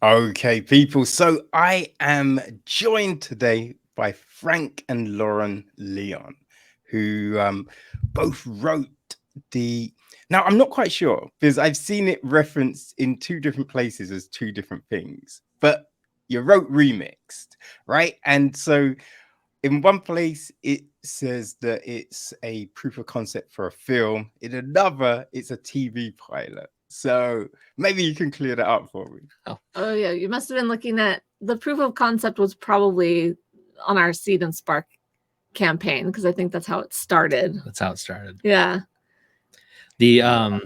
Okay, people. So I am joined today by Frank and Lauren Leon, who both wrote the. Now, I'm not quite sure because I've seen it referenced in two different places as two different things, but you wrote remixed, right? And so in one place, it says that it's a proof of concept for a film. In another, it's a TV pilot. So maybe you can clear that up for me. Oh yeah, you must have been looking at the proof of concept was probably on our Seed and Spark campaign because I think that's how it started. That's how it started. Yeah. The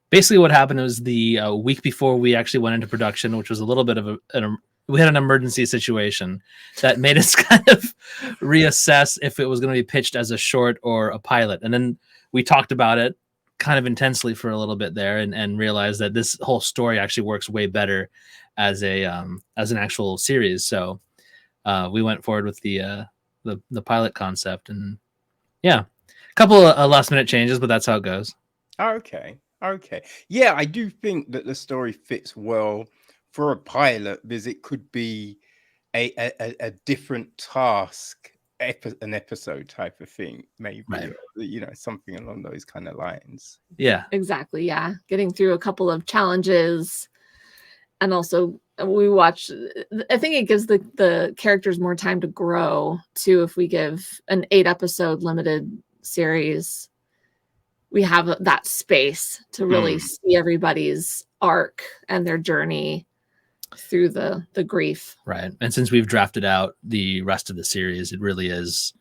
basically what happened was the week before we actually went into production, which was a little bit of we had an emergency situation that made us kind of reassess if it was going to be pitched as a short or a pilot. And then we talked about it kind of intensely for a little bit there and realized that this whole story actually works way better as an actual series. So we went forward with the pilot concept, and yeah, a couple of last minute changes, but that's how it goes. Okay. Yeah, I do think that the story fits well for a pilot because it could be a different task, an episode type of thing, maybe, Right. Something along those kind of lines. Yeah, exactly. Yeah, getting through a couple of challenges, and also we watch. I think it gives the characters more time to grow too. If we give an 8-episode limited series, we have that space to really see everybody's arc and their journey through the grief. right. And since we've drafted out the rest of the series, it really is,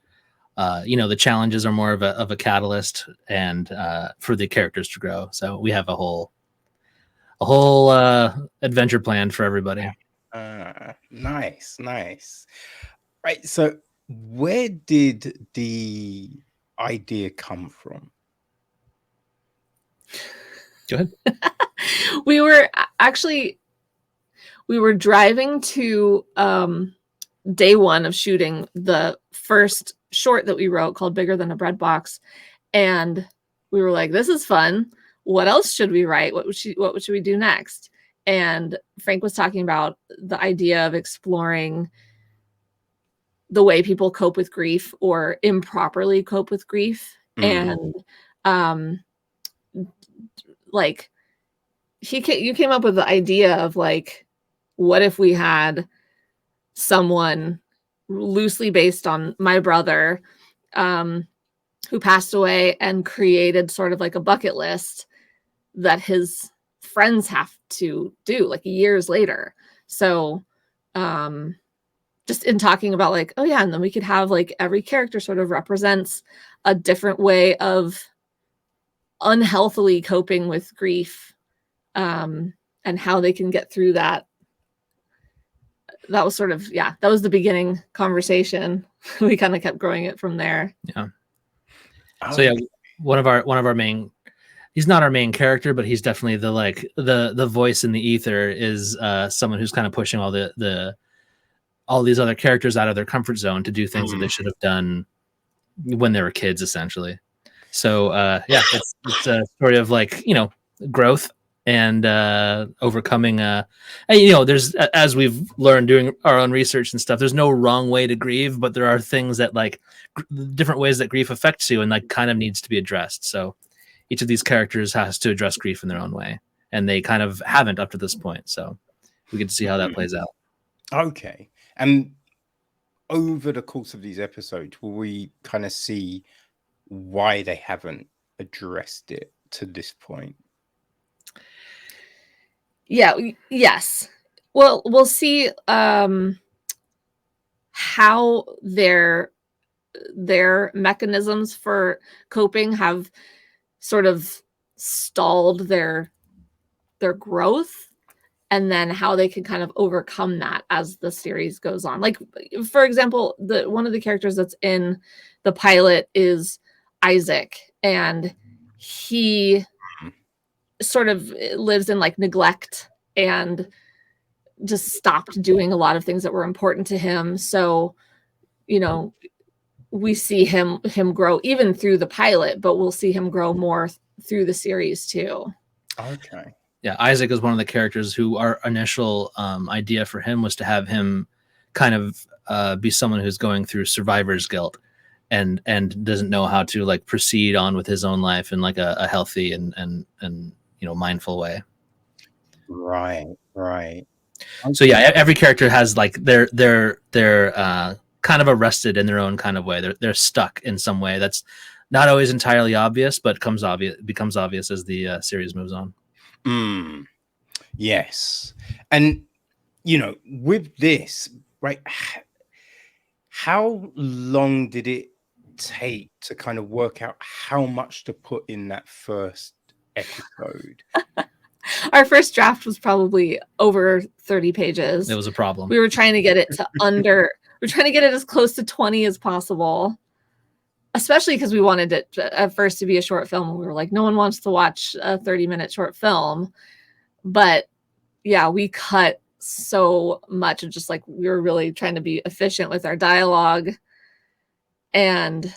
the challenges are more of a catalyst and for the characters to grow. So we have a whole adventure planned for everybody. Nice. Right. So where did the idea come from? Go ahead. We were driving to day one of shooting the first short that we wrote called Bigger Than a Bread Box. And we were like, this is fun. What else should we write? What should we do next? And Frank was talking about the idea of exploring the way people cope with grief or improperly cope with grief. And like you came up with the idea of like, what if we had someone loosely based on my brother who passed away and created sort of like a bucket list that his friends have to do like years later. So just in talking about like, oh yeah, and then we could have like every character sort of represents a different way of unhealthily coping with grief, and how they can get through that. That was sort of, that was the beginning conversation. We kind of kept growing it from there. Yeah. So yeah, one of our main, he's not our main character, but he's definitely the voice in the ether is someone who's kind of pushing all these other characters out of their comfort zone to do things that they should have done when they were kids, essentially. So it's a story of growth and overcoming. There's, as we've learned doing our own research and stuff, there's no wrong way to grieve, but there are things that different ways that grief affects you and kind of needs to be addressed. So each of these characters has to address grief in their own way, and they kind of haven't up to this point. So we get to see how that plays out. Okay. And over the course of these episodes, will we kind of see why they haven't addressed it to this point? Yes. Well, we'll see how their mechanisms for coping have sort of stalled their growth, and then how they can kind of overcome that as the series goes on. Like, for example, one of the characters that's in the pilot is Isaac, and he sort of lives in neglect and just stopped doing a lot of things that were important to him. So, we see him grow even through the pilot, but we'll see him grow more through the series too. Okay. Yeah, Isaac is one of the characters who our initial idea for him was to have him kind of be someone who's going through survivor's guilt and doesn't know how to like proceed on with his own life in like a healthy and mindful way. Right. So yeah, every character has like they're kind of arrested in their own kind of way. They're stuck in some way that's not always entirely obvious, but becomes obvious as the series moves on. Yes. And with this, right, how long did it take to kind of work out how much to put in that first episode? Our first draft was probably over 30 pages. It was a problem. We were trying to get it to we're trying to get it as close to 20 as possible, especially because we wanted it at first to be a short film. We were like, no one wants to watch a 30-minute short film. But yeah, we cut so much of just like, we were really trying to be efficient with our dialogue. And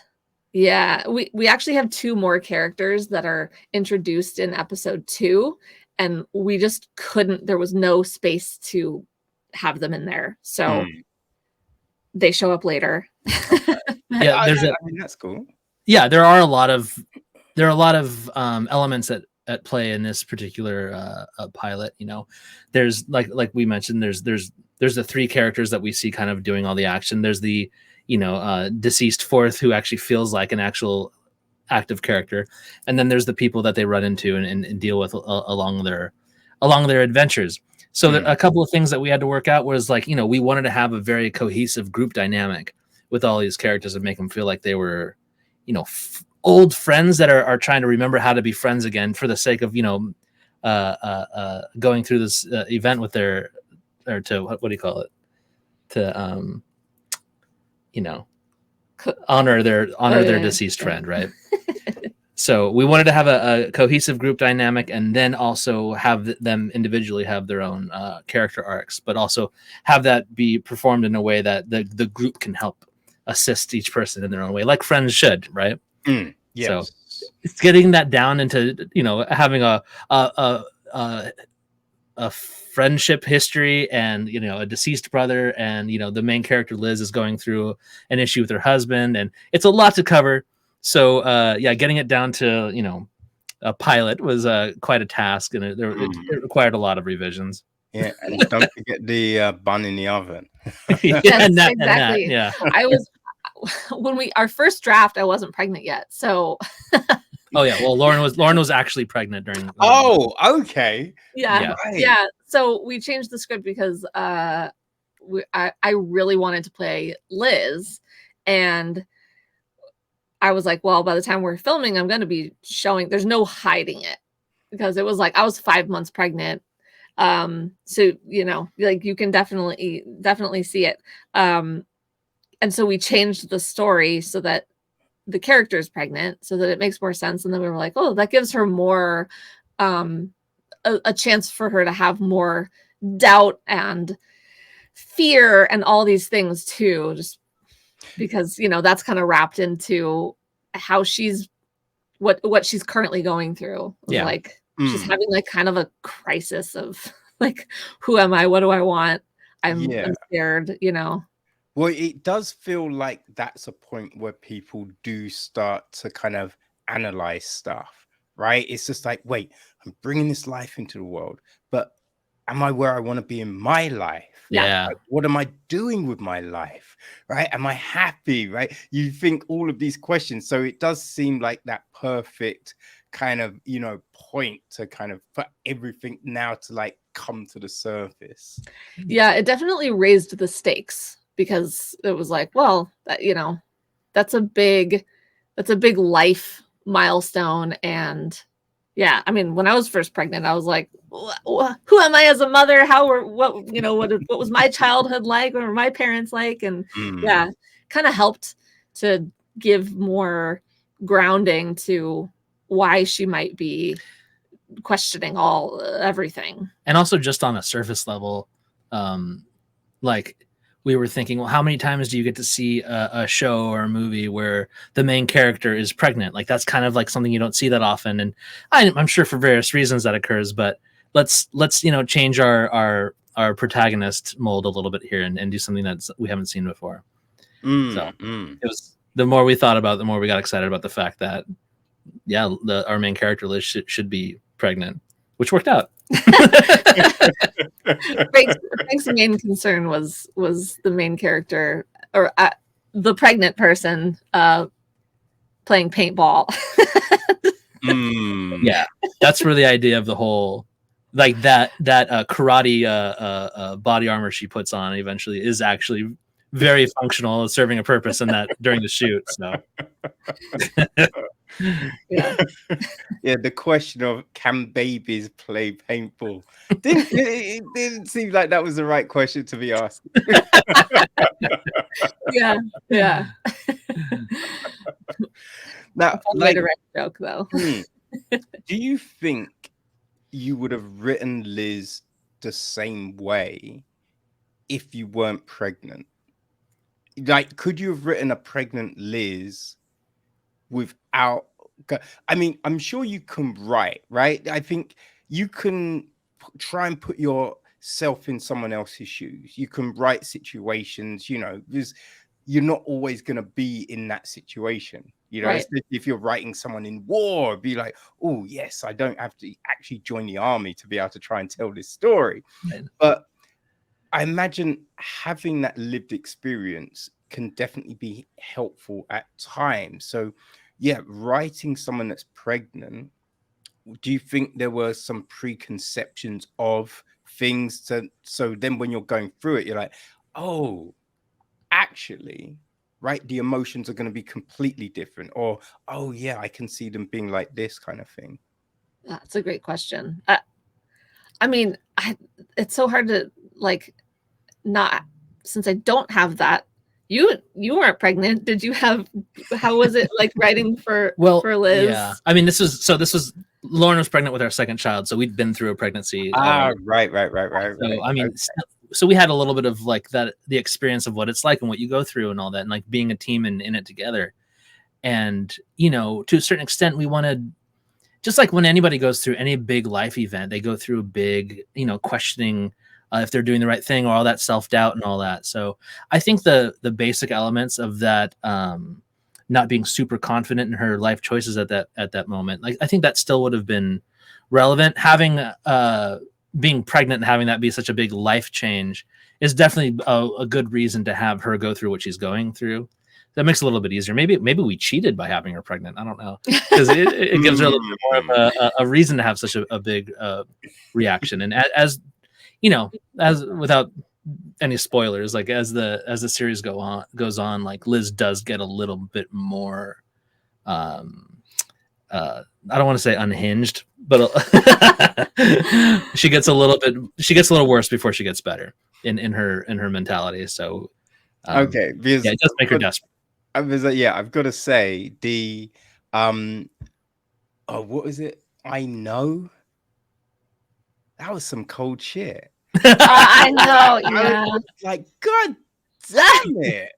yeah, we actually have 2 more characters that are introduced in episode 2, and we just couldn't, there was no space to have them in there. So they show up later. Yeah, I mean, that's cool. Yeah, there are a lot of elements at play in this particular pilot. There's like we mentioned, there's the 3 characters that we see kind of doing all the action. There's the deceased fourth who actually feels like an actual active character, and then there's the people that they run into and deal with along their adventures. So a couple of things that we had to work out was like, we wanted to have a very cohesive group dynamic with all these characters and make them feel like they were, old friends that are trying to remember how to be friends again for the sake of, going through this event with their, or to what do you call it? To, honor their deceased friend, right? So we wanted to have a cohesive group dynamic, and then also have them individually have their own character arcs, but also have that be performed in a way that the group can help assist each person in their own way, like friends should, right? Yes. So it's getting that down into having a friendship history, and a deceased brother, and the main character Liz is going through an issue with her husband, and it's a lot to cover. So getting it down to a pilot was quite a task, and it required a lot our revisions. Yeah, and don't forget the bun in the oven. Yes, exactly. Yeah, I was when our first draft, I wasn't pregnant yet, so. Oh yeah, well Lauren was actually pregnant during. Oh, okay. Yeah. Right. Yeah. So we changed the script because I really wanted to play Liz, and I was like, well, by the time we're filming, I'm going to be showing. There's no hiding it, because it was like I was 5 months pregnant. So like you can definitely see it. And so we changed the story so that the character is pregnant, so that it makes more sense. And then we were like, oh, that gives her more a chance for her to have more doubt and fear and all these things too, just because that's kind of wrapped into how she's what she's currently going through. Yeah. Like she's having like kind of a crisis of like, who am I? What do I want? I'm scared, Well, it does feel like that's a point where people do start to kind of analyze stuff, right? It's just like, wait, I'm bringing this life into the world, but am I where I want to be in my life? Yeah. Like, what am I doing with my life? Right? Am I happy? Right? You think all of these questions. So it does seem like that perfect kind of, point to kind of for everything now to like come to the surface. Yeah, it definitely raised the stakes, because it was like, well, that's a big life milestone. And yeah, I mean, when I was first pregnant, I was like, who am I as a mother? What was my childhood like? What were my parents like? And yeah, kind of helped to give more grounding to why she might be questioning everything. And also just on a surface level, like we were thinking, well, how many times do you get to see a show or a movie where the main character is pregnant? Like that's kind of like something you don't see that often. And I'm sure for various reasons that occurs, but let's change our protagonist mold a little bit here and do something that we haven't seen before. So it was, the more we thought about it, the more we got excited about the fact that our main character Liz should be pregnant, which worked out. Frank's main concern was the main character, or the pregnant person playing paintball. Yeah, that's where the idea of the whole, like that karate body armor she puts on eventually is actually very functional, serving a purpose in that during the shoot. So Yeah. Yeah, the question of can babies play paintball it didn't seem like that was the right question to be asked. Yeah. Now, Like, direct joke though. do you think you would have written Liz the same way if you weren't pregnant? Like, could you have written a pregnant Liz without? I mean, I'm sure you can write, right? I think you can try and put yourself in someone else's shoes. You can write situations, because you're not always going to be in that situation. Right. Especially if you're writing someone in war, be like, oh, yes, I don't have to actually join the army to be able to try and tell this story. Right. But I imagine having that lived experience can definitely be helpful at times. So, yeah, writing someone that's pregnant, do you think there were some preconceptions of things so then when you're going through it, you're like, oh, actually, right, the emotions are going to be completely different, or oh yeah, I can see them being like this kind of thing? That's a great question. I mean, it's so hard to not, since I don't have that. You weren't pregnant. Did you have? How was it like writing for Liz? Yeah, I mean, this was Lauren was pregnant with our second child, so we'd been through a pregnancy. Right. So I mean, so we had a little bit of like that, the experience of what it's like and what you go through and all that, and like being a team and in it together. And to a certain extent, we wanted, just like when anybody goes through any big life event, they go through a big, questioning if they're doing the right thing, or all that self-doubt and all that. So I think the basic elements of that, not being super confident in her life choices at that moment, like I think that still would have been relevant. Having being pregnant and having that be such a big life change is definitely a good reason to have her go through what she's going through. That makes it a little bit easier. Maybe we cheated by having her pregnant. I don't know, because it gives her a little bit more of a reason to have such a big reaction. And as without any spoilers, like as the series goes on, like Liz does get a little bit more I don't want to say unhinged, but she gets a little worse before she gets better in her mentality. So okay, because it does make her desperate. I've got to say the what is it? I know that was some cold shit. I know, yeah. Like, God damn it.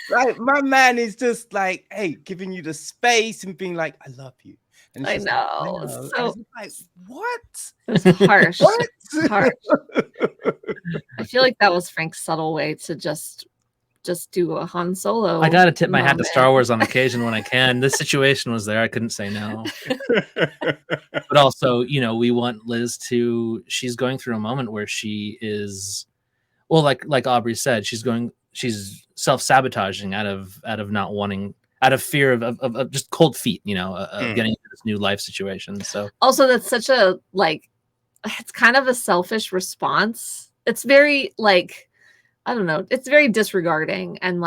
Like, my man is just like, hey, giving you the space and being like, I love you. And I know. Like, So like, what? It's harsh. What? It's harsh. I feel like that was Frank's subtle way to just do a Han Solo. I gotta tip my hat to Star Wars on occasion when I can. This situation was there. I couldn't say no. But also, we want Liz she's going through a moment where she is, well, like Aubrey said, she's self-sabotaging out of not wanting, out of fear of just cold feet, getting into this new life situation. So also, that's such a, it's kind of a selfish response. It's very I don't know, it's very disregarding. And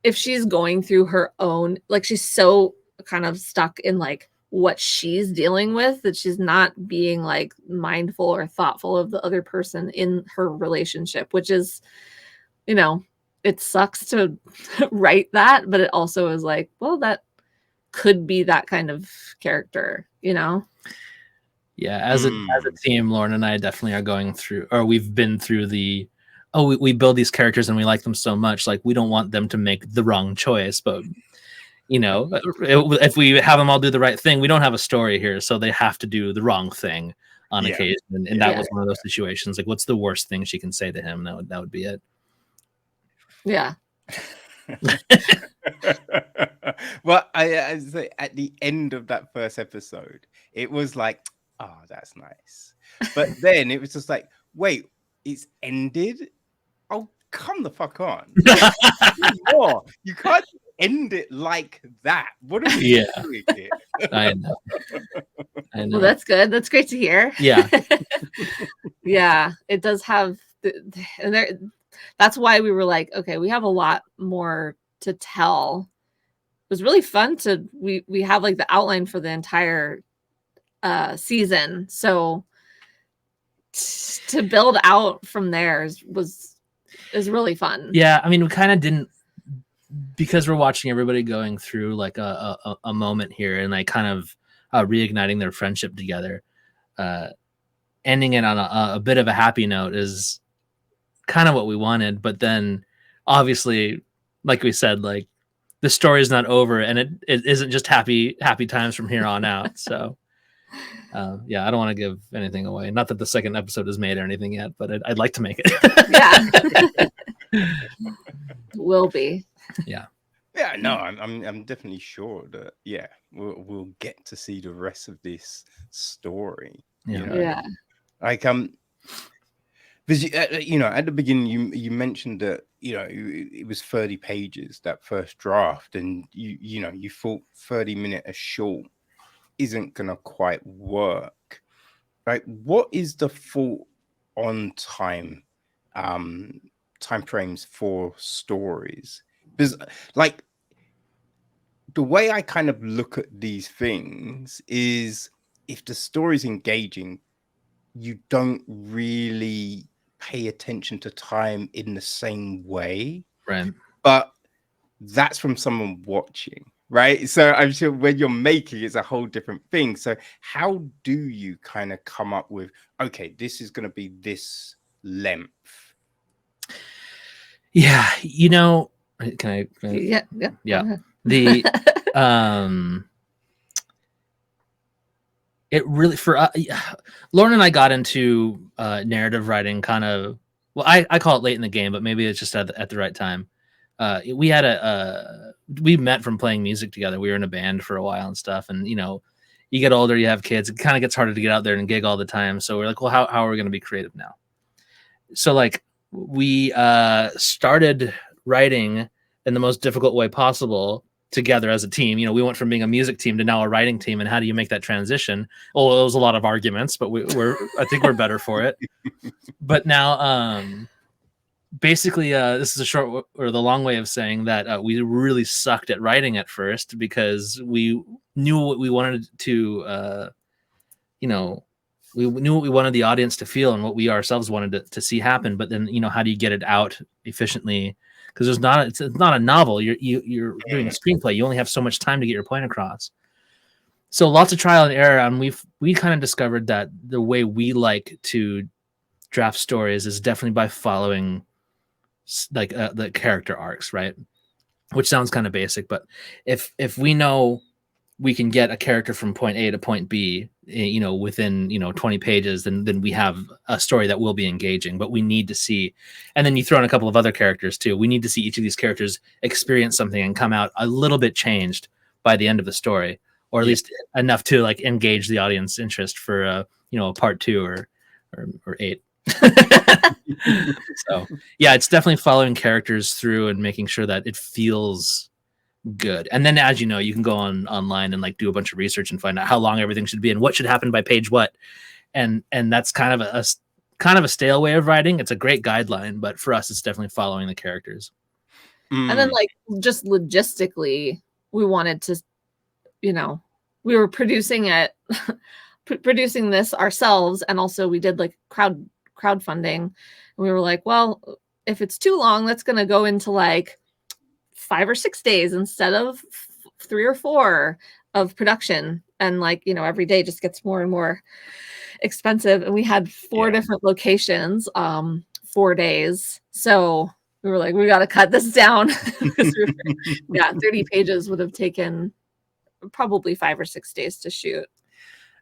if she's going through her own, she's so kind of stuck in what she's dealing with that she's not being mindful or thoughtful of the other person in her relationship, which is, it sucks to write that, but it also is well, that could be that kind of character, Yeah, as a team, Lauren and I definitely are going through, or we've been through we build these characters and we like them so much, we don't want them to make the wrong choice, but if we have them all do the right thing, we don't have a story here, so they have to do the wrong thing. on Yeah. occasion, and that was one of those situations. Like, what's the worst thing she can say to him? That would be it. Yeah. Well, I say at the end of that first episode, it was like, oh, that's nice. But then it was just like, wait, it's ended? Oh, come the fuck on. More. You can't end it like that. What are we doing here? I know. Well, that's good. That's great to hear. Yeah. Yeah, it does have and there, that's why we were like, okay, we have a lot more to tell. It was really fun to we have like the outline for the entire season, so to build out from there is really fun. Yeah, I mean, we kind of didn't, because we're watching everybody going through like a moment here and like kind of reigniting their friendship together. Ending it on a bit of a happy note is kind of what we wanted, but then obviously, like we said, like the story is not over, and it isn't just happy times from here on out. So yeah, I don't want to give anything away. Not that the second episode is made or anything yet, but I'd like to make it. Yeah. Will be. Yeah. Yeah, no, I'm definitely sure that we'll get to see the rest of this story. Yeah. You know? Yeah. Like because you know, at the beginning you mentioned that, you know, it was 30 pages, that first draft, and you thought 30-minute a short isn't gonna quite work. Like, what is the thought on time frames for stories? Because like the way I kind of look at these things is, if the story's engaging, you don't really pay attention to time in the same way. Right. But that's from someone watching, right? So I'm sure when you're making, it's a whole different thing. So how do you kind of come up with, okay, this is going to be this length? Yeah, you know, can I Yeah. The it really, for Lauren and I got into narrative writing kind of, well, I call it late in the game, but maybe it's just at the right time. We had we met from playing music together. We were in a band for a while and stuff, and you know, you get older, you have kids, it kind of gets harder to get out there and gig all the time. So we're like, well, how are we going to be creative now? So like we started writing in the most difficult way possible together as a team. You know, we went from being a music team to now a writing team, and how do you make that transition? Well, it was a lot of arguments, but I think we're better for it. But now, basically, this is a short or the long way of saying that we really sucked at writing at first, because we knew what we wanted to, you know, we knew what we wanted the audience to feel and what we ourselves wanted to see happen. But then, you know, how do you get it out efficiently? Because it's not a novel. You're doing a screenplay. You only have so much time to get your point across. So lots of trial and error, and we kind of discovered that the way we like to draft stories is definitely by following like the character arcs, right? Which sounds kind of basic, but if we know we can get a character from point A to point B, you know, within, you know, 20 pages, then we have a story that will be engaging. But we need to see, and then you throw in a couple of other characters too. We need to see each of these characters experience something and come out a little bit changed by the end of the story, or at least enough to like engage the audience interest for you know, a part 2 or 8. So yeah, it's definitely following characters through and making sure that it feels good. And then, as you know, you can go online and like do a bunch of research and find out how long everything should be and what should happen by page what. And that's kind of a stale way of writing. It's a great guideline, but for us, it's definitely following the characters. And then, like, just logistically, we wanted to, you know, we were producing this ourselves, and also we did like crowdfunding, and we were like, well, if it's too long, that's going to go into like 5 or 6 days instead of 3 or 4 of production, and like, you know, every day just gets more and more expensive, and we had 4 different locations, 4 days, so we were like, we got to cut this down. 30 pages would have taken probably 5 or 6 days to shoot.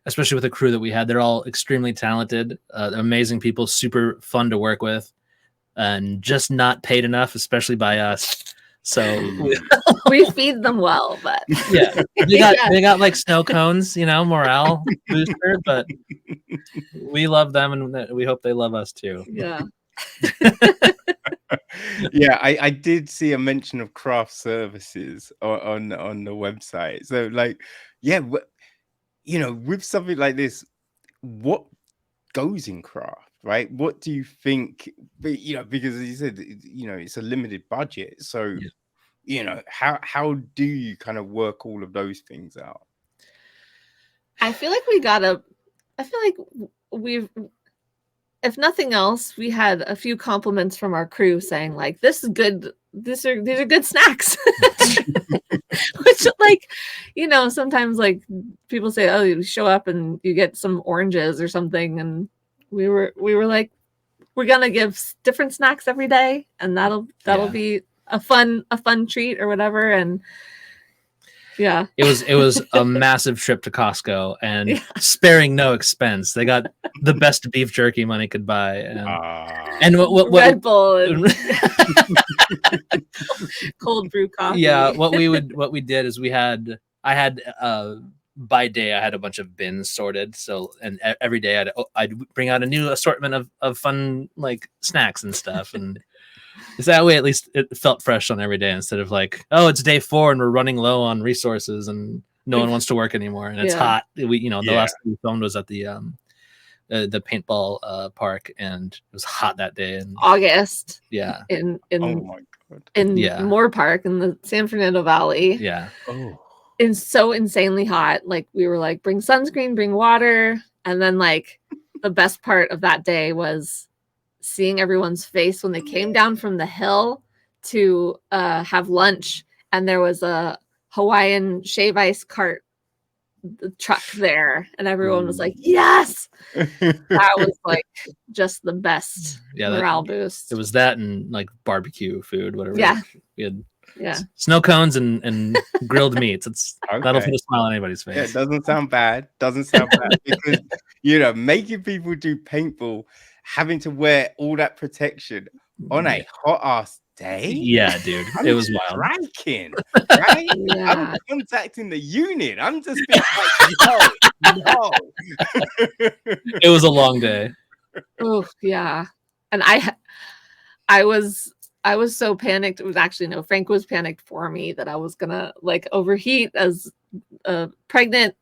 especially with the crew that we had. They're all extremely talented, amazing people, super fun to work with, and just not paid enough, especially by us. So we feed them well, but yeah, they got like snow cones, you know, morale booster, but we love them and we hope they love us too. Yeah. Yeah, I did see a mention of craft services on the website. So like, yeah, you know, with something like this, what goes in craft, right? What do you think? You know, because as you said, you know, it's a limited budget, so Yeah. you know, how do you kind of work all of those things out? I feel like we've, if nothing else, we had a few compliments from our crew saying like, this is good. These are good snacks. Which, like, you know, sometimes like people say, oh, you show up and you get some oranges or something. And we were like, we're going to give different snacks every day. And that'll be a fun treat or whatever. And yeah, it was a massive trip to Costco and sparing no expense. They got the best beef jerky money could buy, and what Red Bull and cold brew coffee. Yeah, what we did is I had by day I had a bunch of bins sorted. So and every day I'd bring out a new assortment of fun like snacks and stuff and. So that way, at least it felt fresh on every day instead of like, oh, it's day 4 and we're running low on resources and no one wants to work anymore and it's hot. The last thing we filmed was at the paintball park and it was hot that day in August. Yeah. In oh my god. In Moore Park in the San Fernando Valley. Yeah. Oh. It's so insanely hot. Like we were like, bring sunscreen, bring water, and then like the best part of that day was seeing everyone's face when they came down from the hill to have lunch, and there was a Hawaiian shave ice cart truck there, and everyone was like, yes. That was like just the best morale boost. It was that and like barbecue food, whatever. Yeah. We had Yeah. Snow cones and grilled meats. It's that'll put a smile on anybody's face. Yeah, it doesn't sound bad. Because you know, making people do paintball, having to wear all that protection on a hot ass day. Yeah, dude. It was wild. Striking, right? Yeah. I'm contacting the unit. I'm just being like, yo. It was a long day. Oh, yeah. And I was so panicked. It was actually no, Frank was panicked for me that I was gonna like overheat as a pregnant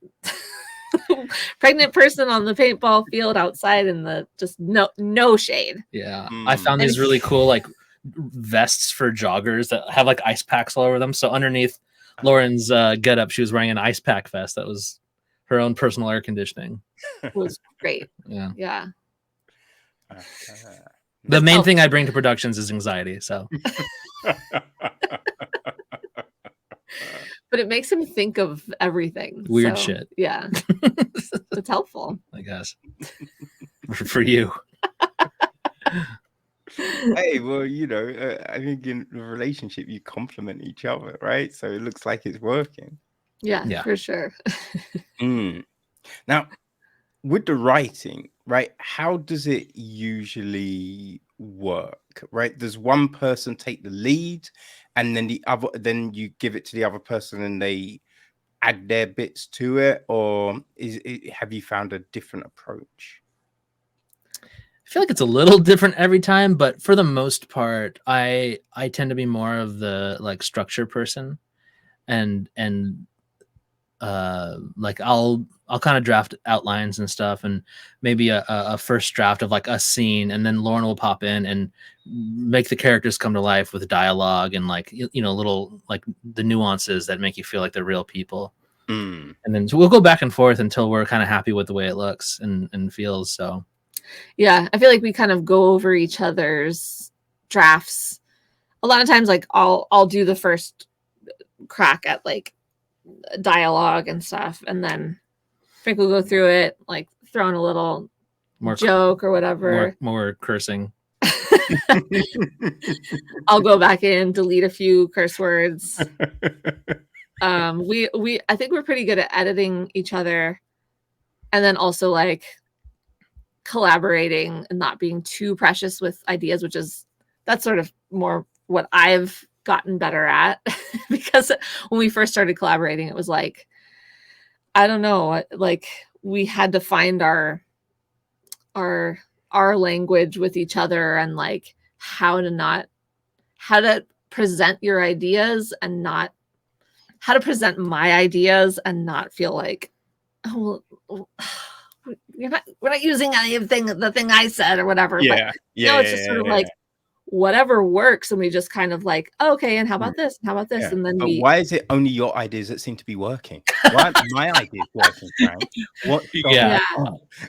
person on the paintball field outside in the just no shade. Yeah. I found these really cool like vests for joggers that have like ice packs all over them. So underneath Lauren's getup, she was wearing an ice pack vest that was her own personal air conditioning. It was great. Yeah. Yeah. The main thing I bring to productions is anxiety. So, but it makes him think of everything. Weird shit. Yeah, it's helpful, I guess, for you. Hey, well, you know, I think in a relationship you complement each other, right? So it looks like it's working. Yeah. For sure. Now, with the writing, right? How does it usually work? Right? Does one person take the lead, and then you give it to the other person, and they add their bits to it, or have you found a different approach? I feel like it's a little different every time, but for the most part, I tend to be more of the like structure person, and like I'll kind of draft outlines and stuff, and maybe a first draft of like a scene, and then Lauren will pop in and make the characters come to life with dialogue and like little like the nuances that make you feel like they're real people. And then so we'll go back and forth until we're kind of happy with the way it looks and feels. So yeah, I feel like we kind of go over each other's drafts. A lot of times, like I'll do the first crack at like dialogue and stuff, and then Frank will go through it, like throw in a little joke or whatever. More cursing. I'll go back in, delete a few curse words. I think we're pretty good at editing each other. and then also like collaborating and not being too precious with ideas, that's sort of more what I've gotten better at. Because when we first started collaborating, it was like, I don't know, like we had to find our language with each other, and like how to present your ideas and not how to present my ideas and not feel like, oh, well, we're not using anything, the thing I said or whatever. Yeah. But it's just sort of like whatever works, and we just kind of like, oh, okay, and how about this? And how about this? Yeah. And then But why is it only your ideas that seem to be working? Why aren't my ideas working, Frank? What? Yeah.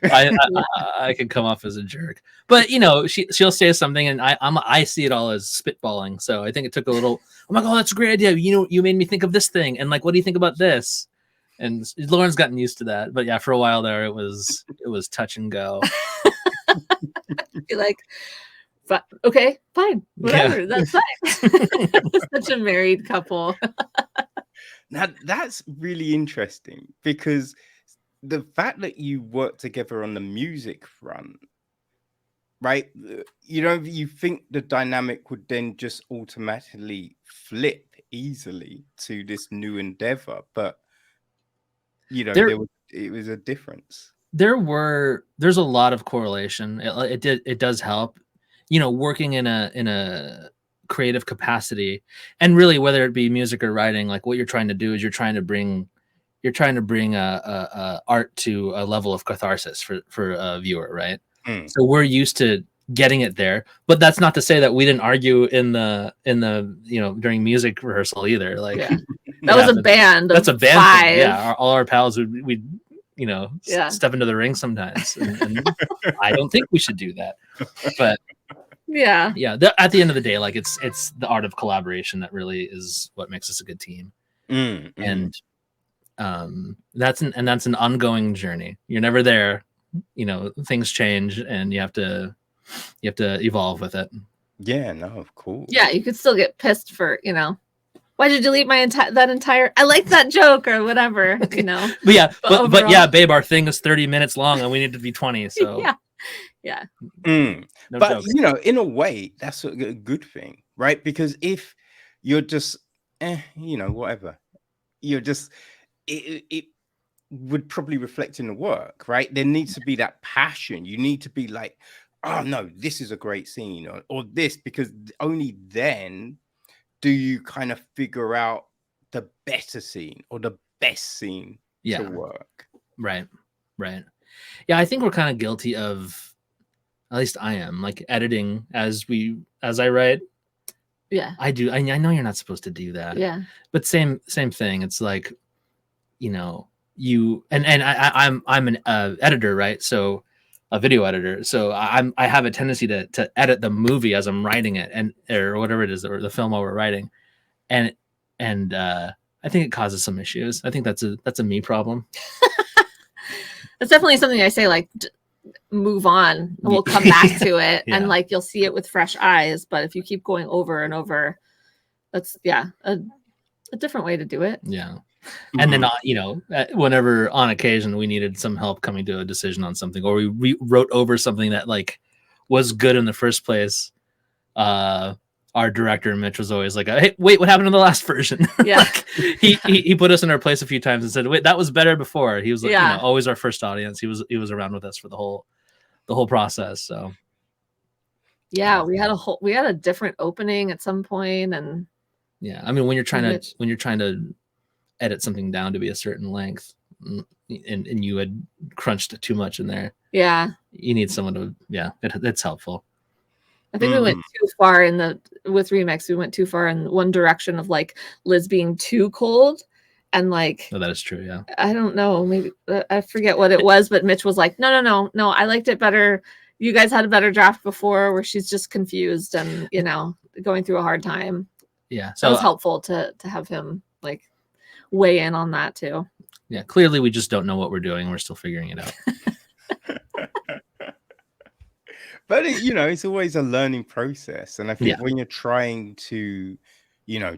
I can come off as a jerk, but you know, she'll say something, and I see it all as spitballing. So I think it took a little. I'm like, oh, that's a great idea. You know, you made me think of this thing, and like, what do you think about this? And Lauren's gotten used to that, but yeah, for a while there, it was touch and go. Be like, but okay, fine, whatever, that's fine. Such a married couple. Now that's really interesting, because the fact that you work together on the music front, right? You know, you think the dynamic would then just automatically flip easily to this new endeavor, but you know, it was a difference. There's a lot of correlation. It does help, you know, working in a creative capacity, and really whether it be music or writing, like what you're trying to do is you're trying to bring a art to a level of catharsis for a viewer, right? So we're used to getting it there, but that's not to say that we didn't argue in the you know, during music rehearsal either. Like that was a band. That's a band 5. thing. Yeah, all our pals would you know, step into the ring sometimes, and I don't think we should do that, but yeah. At the end of the day, like it's the art of collaboration that really is what makes us a good team, and that's an ongoing journey. You're never there, you know. Things change, and you have to evolve with it. Yeah, no, of course. Yeah, you could still get pissed for, you know, why'd you delete my entire I like that joke or whatever, you know. but yeah, babe, our thing is 30 minutes long and we need to be 20, so yeah. No, but jokes. You know, in a way that's a good thing, right? Because if you're just you know, whatever, you're just it would probably reflect in the work, right? There needs to be that passion. You need to be like, oh no, this is a great scene, or this, because only then do you kind of figure out the better scene or the best scene to work. Right. Yeah, I think we're kind of guilty of, at least I am, like editing as I write. Yeah, I do. I know you're not supposed to do that. Yeah, but same thing. It's like, you know, you and I'm an editor, right? So a video editor. So I have a tendency to edit the movie as I'm writing it, or whatever it is, or the film while we're writing, and I think it causes some issues. I think that's a me problem. That's definitely something I say, like, move on, and we'll come back to it, and like you'll see it with fresh eyes. But if you keep going over and over, that's a different way to do it. Yeah. And then, you know, whenever on occasion we needed some help coming to a decision on something, or we wrote over something that like was good in the first place, our director Mitch was always like, "Hey, wait, what happened to the last version?" Yeah, like, he put us in our place a few times and said, "Wait, that was better before." He was like, you know, always our first audience. He was around with us for the whole process. So yeah, we had a different opening at some point, and yeah, I mean, when you're trying to edit something down to be a certain length, and you had crunched too much in there, you need someone to it's helpful. I think we went too far with Remix. We went too far in one direction of like Liz being too cold, and like, that is true. Yeah, I don't know, maybe I forget what it was, but Mitch was like, no, I liked it better. You guys had a better draft before, where she's just confused and, you know, going through a hard time. Yeah, so it was helpful to have him like weigh in on that too. Yeah, clearly we just don't know what we're doing. We're still figuring it out. But you know, it's always a learning process, and I think when you're trying to,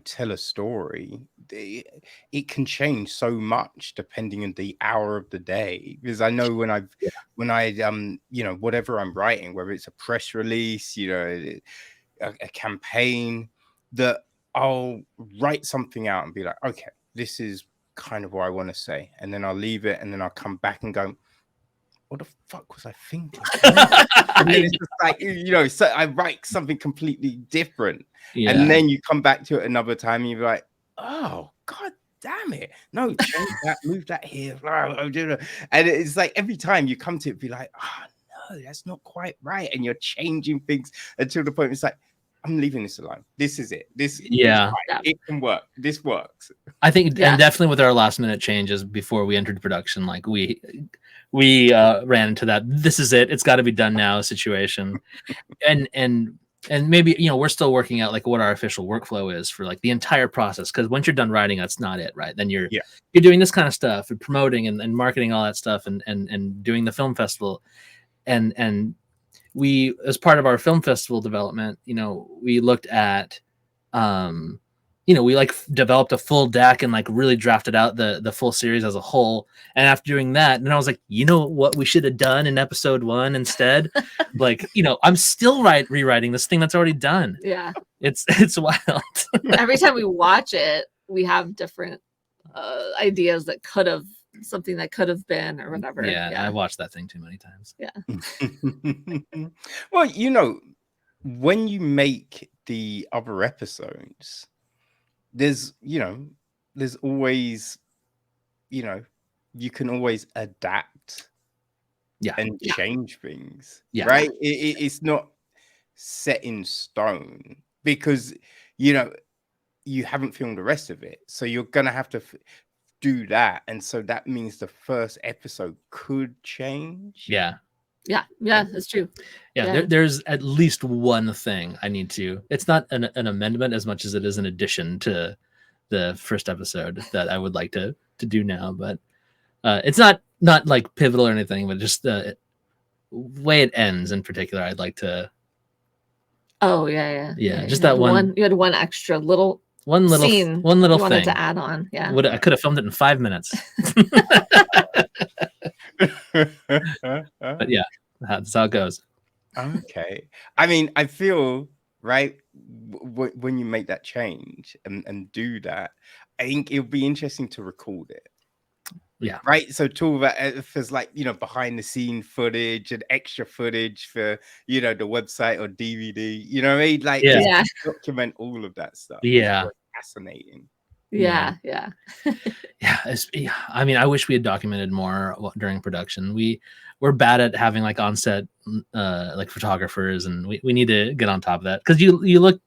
tell a story, it can change so much depending on the hour of the day. Because I know when whatever I'm writing, whether it's a press release, a campaign, that I'll write something out and be like, okay, this is kind of what I want to say, and then I'll leave it, and then I'll come back and go, what the fuck was I thinking? And then it's just like, so I write something completely different. Yeah. And then you come back to it another time and you're like, oh, God damn it. No, change that, move that here. And it's like every time you come to it, be like, oh, no, that's not quite right. And you're changing things until the point it's like, I'm leaving this alone. This is it. It can work. This works. I think, and definitely with our last minute changes before we entered production, like we ran into that. This is it. It's got to be done now situation. and maybe, we're still working out like what our official workflow is for like the entire process. Cause once you're done writing, that's not it. Right. Then you're doing this kind of stuff and promoting and marketing all that stuff and doing the film festival. And we, as part of our film festival development, we looked at, we like developed a full deck and like really drafted out the full series as a whole. And after doing that, then I was like, what we should have done in episode 1 instead? Like, I'm still rewriting this thing that's already done. Yeah. It's wild. Every time we watch it, we have different ideas that could have been or whatever. Yeah. I watched that thing too many times. Yeah. Well, when you make the other episodes, there's always, you can always adapt and change things. Yeah. Right. It's not set in stone because, you haven't filmed the rest of it. So you're going to have to do that. And so that means the first episode could change. Yeah, that's true. Yeah. There's at least one thing I need to, it's not an amendment as much as it is an addition to the first episode that I would like to do now, but it's not like pivotal or anything, but just the way it ends in particular, I'd like to. Oh yeah. Just that one. You had one extra little scene. One little you thing wanted to add on. Yeah. I could have filmed it in 5 minutes. But yeah, that's how it goes. Okay. I mean, I feel right when you make that change and do that, I think it'll be interesting to record it. Yeah. Right. So talk about if there's like, behind the scene footage and extra footage for, the website or DVD, what I mean? Like, document all of that stuff. Yeah. It's fascinating. Yeah. I mean, I wish we had documented more during production. We're bad at having like on-set like photographers, and we need to get on top of that, because you look,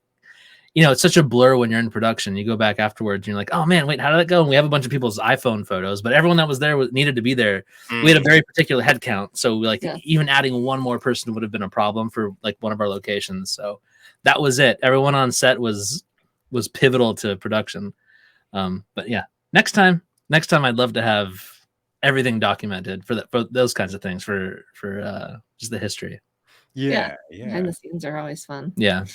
it's such a blur when you're in production. You go back afterwards and you're like, oh man, wait, how did that go? And we have a bunch of people's iPhone photos, but everyone that was there needed to be there. We had a very particular head count, so even adding one more person would have been a problem for like one of our locations. So that was it. Everyone on set was pivotal to production. But yeah, next time I'd love to have everything documented for those kinds of things, for just the history. Yeah. Behind the scenes are always fun. Yeah.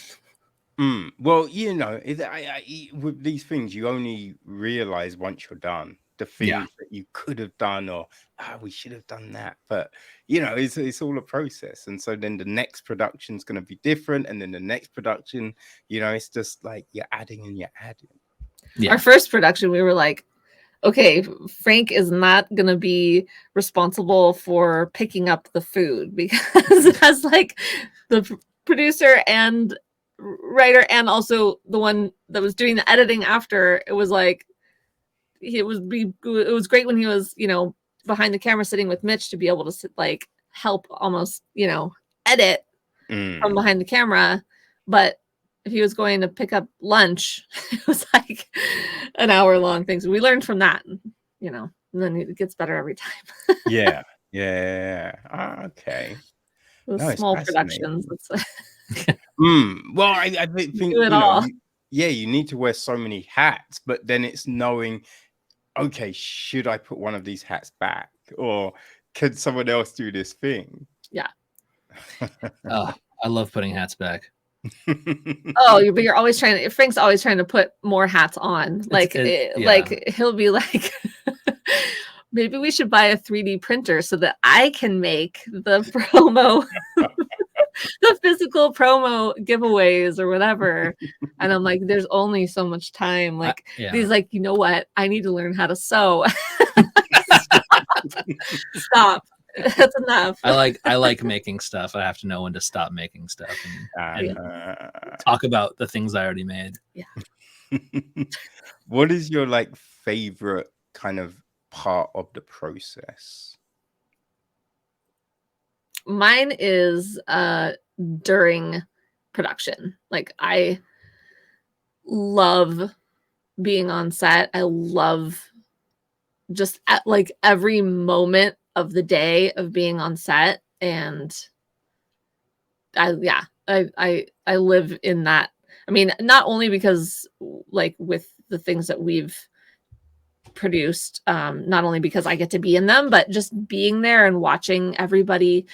Well, with these things, you only realize once you're done the things that you could have done, or we should have done that. But it's all a process, and so then the next production's going to be different, and then the next production, it's just like you're adding and you're adding. Yeah. Our first production, we were like, okay, Frank is not going to be responsible for picking up the food, because as like the producer and writer and also the one that was doing the editing after, it was like it was great when he was behind the camera sitting with Mitch to be able to like help almost edit from behind the camera. But if he was going to pick up lunch, it was like an hour-long thing. So we learned from that, and then it gets better every time. Yeah. Okay. Those small productions. Well, I think do it all. You need to wear so many hats, but then it's knowing, okay, should I put one of these hats back, or could someone else do this thing? Yeah. I love putting hats back. Oh, but you're always trying to. Frank's always trying to put more hats on. Like, like he'll be like, maybe we should buy a 3D printer so that I can make the promo, the physical promo giveaways or whatever. And I'm like, there's only so much time. Like, he's like, you know what? I need to learn how to sew. Stop. That's enough. I like making stuff. I have to know when to stop making stuff and talk about the things I already made. Yeah. What is your like favorite kind of part of the process? Mine is during production. Like, I love being on set. I love just at like every moment of the day of being on set, and I live in that. I mean, not only because like with the things that we've produced, not only because I get to be in them, but just being there and watching everybody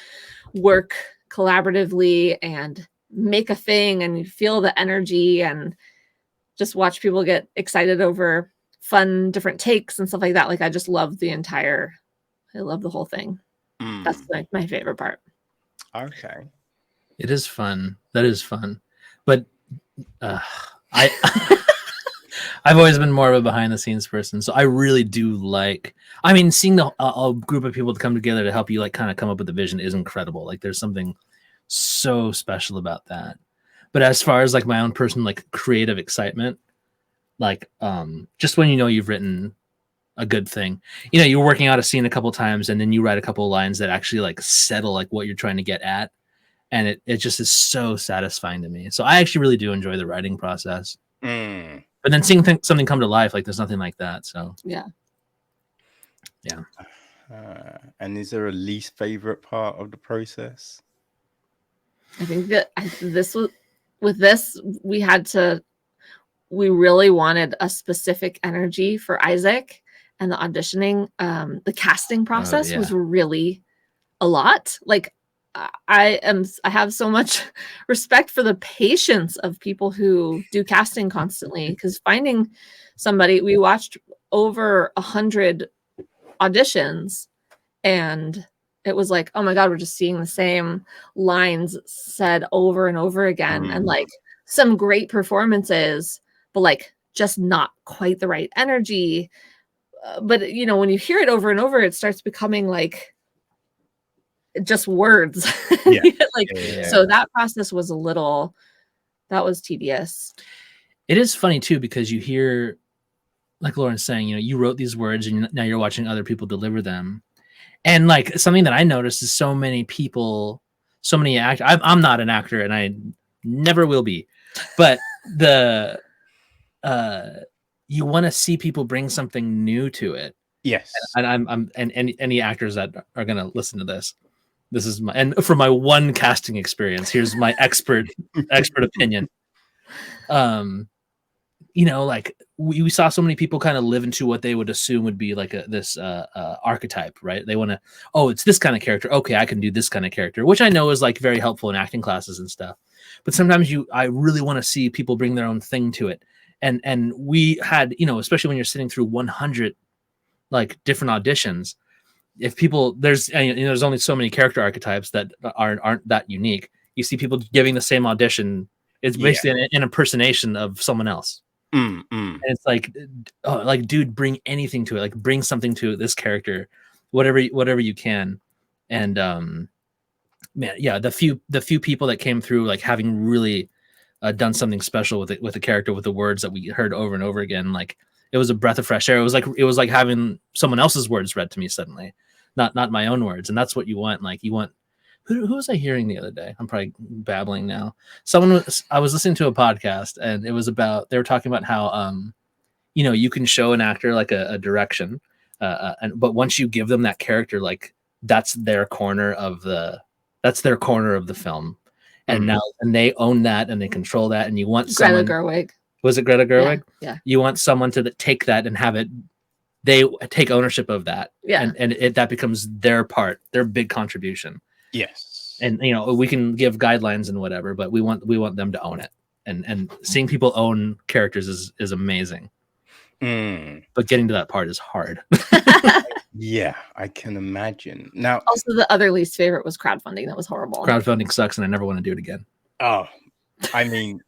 work collaboratively and make a thing and feel the energy and just watch people get excited over fun different takes and stuff like that. Like, I just love I love the whole thing. That's like my favorite part. Okay. It is fun. That is fun. But I've always been more of a behind the scenes person. So I really do like, I mean, seeing a group of people to come together to help you like kind of come up with the vision is incredible. Like, there's something so special about that. But as far as like my own personal like creative excitement, like just when you know you've written a good thing, you know, you're working out a scene a couple times and then you write a couple of lines that actually like settle like what you're trying to get at, and it just is so satisfying to me. So I actually really do enjoy the writing process. But then seeing something come to life, like there's nothing like that. So yeah. And is there a least favorite part of the process? I think that we really wanted a specific energy for Isaac, and the auditioning, the casting process was really a lot. Like, I have so much respect for the patience of people who do casting constantly, because finding somebody, we watched over 100 auditions, and it was like, oh my God, we're just seeing the same lines said over and over again. And like some great performances, but like just not quite the right energy. But you know, when you hear it over and over, it starts becoming like just words. So that process was that was tedious. It is funny too, because you hear, like Lauren's saying, you know, you wrote these words and now you're watching other people deliver them. And like something that I noticed is so many people, so many actors. I'm not an actor and I never will be, but you want to see people bring something new to it. Yes. And any actors that are going to listen to this is my, and for my one casting experience, here's my expert opinion. You know, like we saw so many people kind of live into what they would assume would be like this archetype, right? They want to, oh, it's this kind of character. Okay, I can do this kind of character, which I know is like very helpful in acting classes and stuff. But sometimes I really want to see people bring their own thing to it. And we had, you know, especially when you're sitting through 100 like different auditions, if people, there's only so many character archetypes that aren't that unique. You see people giving the same audition. It's basically an impersonation of someone else. And it's like, oh, like, dude, bring anything to it. Like, bring something to this character, whatever you can. And man, yeah, the few people that came through, like having really done something special with it, with the character, with the words that we heard over and over again, like it was a breath of fresh air. It was like having someone else's words read to me suddenly, not my own words. And that's what you want. Like, you want. Who was I hearing the other day? I'm probably babbling now. I was listening to a podcast, and it was about, they were talking about how, you know, you can show an actor like a direction, but once you give them that character, like that's their corner of the film. And now, and they own that and they control that. And you want Greta Gerwig. Was it Greta Gerwig? Yeah. You want someone to take that and have it, they take ownership of that. Yeah. And that becomes their part, their big contribution. Yes. And we can give guidelines and whatever, but we want them to own it. And seeing people own characters is amazing. But getting to that part is hard. Yeah, I can imagine. Now, also the other least favorite was crowdfunding. That was horrible. Crowdfunding sucks, and I never want to do it again. Oh, I mean,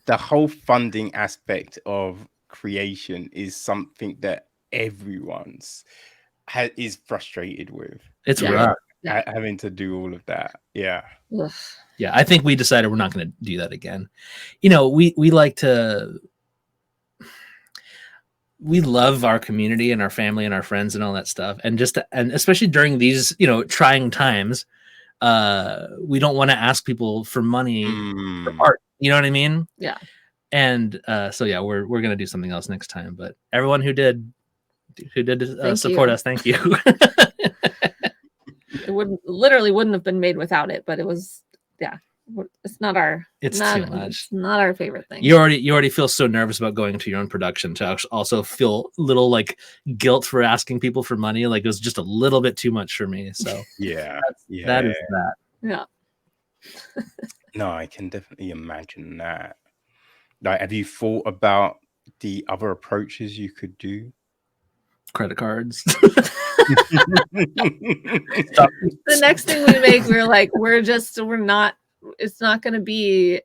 the whole funding aspect of creation is something that everyone's is frustrated with. It's rough. Having to do all of that. Yeah. Ugh. Yeah, I think we decided we're not going to do that again. We like to. We love our community and our family and our friends and all that stuff, and especially during these trying times, we don't want to ask people for money for art. You know what I mean? Yeah. And so yeah, we're gonna do something else next time. But everyone who did support us, thank you. It wouldn't have been made without it, but it was it's not our too much. It's not our favorite thing. You already feel so nervous about going to your own production to also feel little like guilt for asking people for money. Like it was just a little bit too much for me. So that is that. Yeah. No, I can definitely imagine that. Like, have you thought about the other approaches you could do? Credit cards. The next thing we make, we're like, it's not going to be,